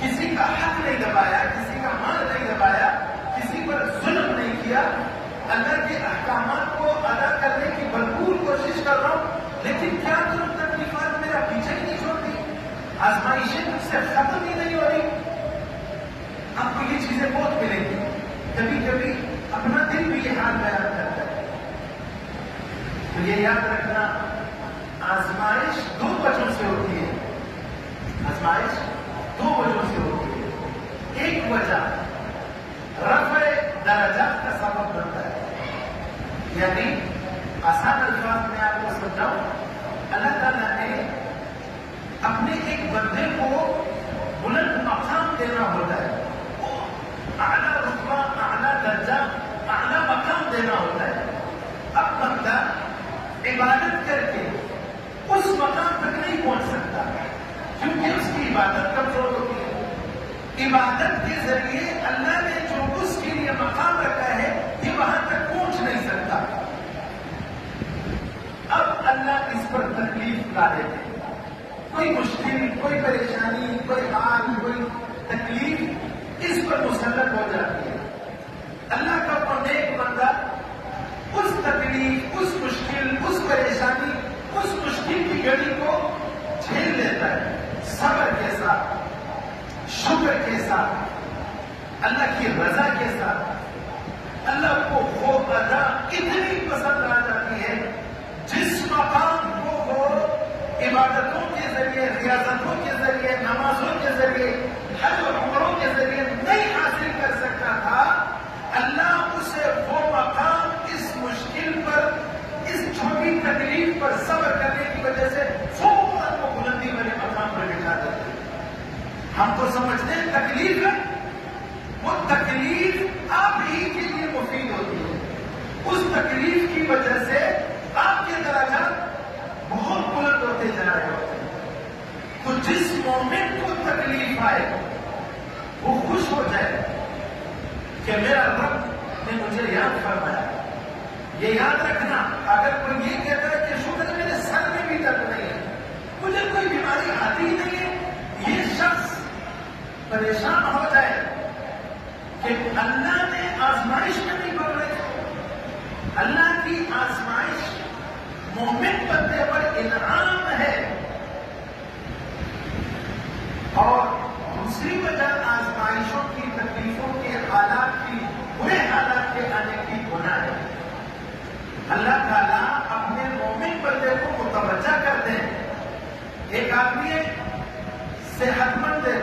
کسی کا حق نہیں دبایا، کسی کا مال نہیں دبایا، کسی پر ظلم نہیں کیا. اللہ کے احکامات کو ادا کرنے کی بھرپور کوشش کر رہا ہوں، لیکن کیا تم تکلیفات میرا پیچھے ہی نہیں چھوڑتی؟ آزمائشیں مجھ سے ختم ہی نہیں ہو رہی. آپ کو یہ چیزیں بہت ملیں گی. کبھی کبھی اپنا دل بھی یہ حال بیان کرتا ہے. تو یہ یاد رکھنا، آزمائش دو وجہوں سے ہوتی ہے. آزمائش دو وجہوں سے ہوتی ہے. ایک وجہ رفع درجات کا سبب بنتا ہے. یعنی آسان الفاظ میں آپ کو سمجھاؤں، اللہ تعالیٰ نے اپنے ایک بندے کو بلند مقام دینا ہوتا ہے، اعلیٰ رتبہ، اعلیٰ درجہ، اعلیٰ مقام دینا ہوتا ہے. اب بندہ عبادت کر کے اس مقام تک نہیں پہنچ سکتا، کیونکہ اس کی عبادت کمزور ہوتی ہے. عبادت کے ذریعے اللہ نے جو اس کے لیے مقام رکھا ہے یہ وہاں تک پہنچ نہیں سکتا. اب اللہ اس پر تکلیف لا دیتے ہیں. کوئی مشکل، کوئی پریشانی، کوئی حال، کوئی تکلیف اس پر مسلط ہو جاتی ہے. اللہ کا وہ نیک بندہ اس تکلیف، اس مشکل، اس پریشانی، اس مشکل کی گھڑی کو جھیل لیتا ہے صبر کے ساتھ، شکر کے ساتھ، اللہ کی رضا کے ساتھ. اللہ کو وہ ادا اتنی پسند آ جاتی ہے جس مقام کو وہ عبادتوں کے ذریعے، ریاضتوں کے ذریعے، نمازوں کے ذریعے، حج اور عمروں کے ذریعے نہیں حاصل کر سکتا تھا. اللہ اسے وہ مقام اس مشکل پر، اس چھوٹی تکلیف پر صبر کرنے کی وجہ سے فوراً کو بلندی والے مقام پر بٹھا دیتے. ہم تو سمجھتے ہیں تکلیف ہے، وہ تکلیف آپ ہی کے لیے مفید ہوتی ہے. اس تکلیف کی وجہ سے آپ کے درجات بہت بلند ہوتے جا رہے ہوتے ہیں. تو جس مومن کو تکلیف آئے وہ خوش ہو جائے کہ میرا رب نے مجھے یاد فرمایا. یہ یاد رکھنا، اگر کوئی یہ کہتا ہے کہ شکر میرے سر میں بھی درد نہیں ہے، مجھے کوئی بیماری آتی ہی نہیں ہے، یہ شخص پریشان ہو جائے کہ اللہ نے آزمائش میں نہیں پڑ رہے. اللہ کی آزمائش مومن بندے پر انعام ہے. اور دوسری وجہ آزمائشوں کی، تکلیفوں کے، حالات کی، برے حالات کے آنے کی گناہ ہے. اللہ تعالیٰ اپنے مومن بندے کو متوجہ کر دیں. ایک آدمی صحت مند ہے،